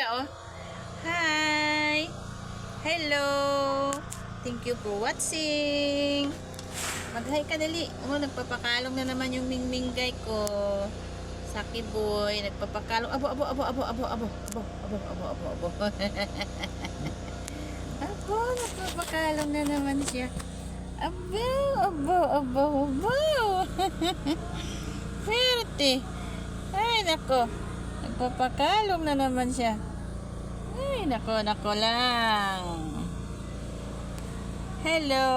ka, oh. Hi! Hello! Thank you for watching. Mag-hi ka dali. Oh, nagpapakalong na naman yung mingminggay ko. Saki boy, nagpapakalong. Abo. Abo, nagpapakalong na naman siya. Abo. Swerte. Ay, nako. Nagpapakalong na naman siya. Ay, nako lang. Hello.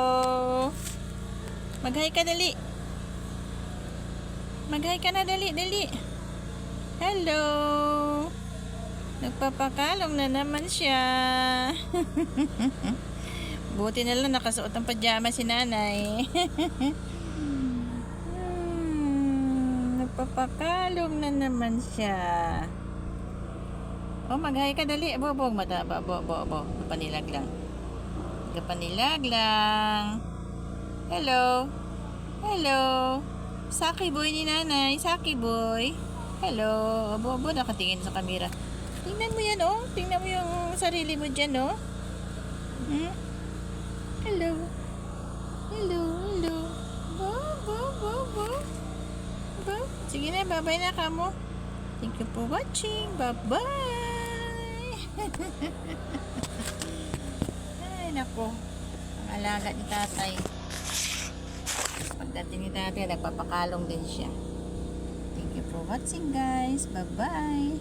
Mag-hi ka dali. Mag-hi ka na dali. Hello. Nagpapakalong na naman siya. Buti na lang nakasuot ng pajama si nanay. Nagpapakalong na naman siya. Oh, mag-hi ka dali. Abo. Kapanilag lang. Hello. Saki boy ni nanay. Saki boy. Hello. Abo, nakatingin sa kamera. Tingnan mo yan, oh. Tingnan mo yung sarili mo dyan, oh. Hello. Bo. Sige na, bye-bye na kamo. Thank you for watching. Bye-bye. Ay, nako. Ang alaga ni tatay. Pagdating ni tatay, nagpapakalong din siya. Thank you for watching, guys. Bye-bye.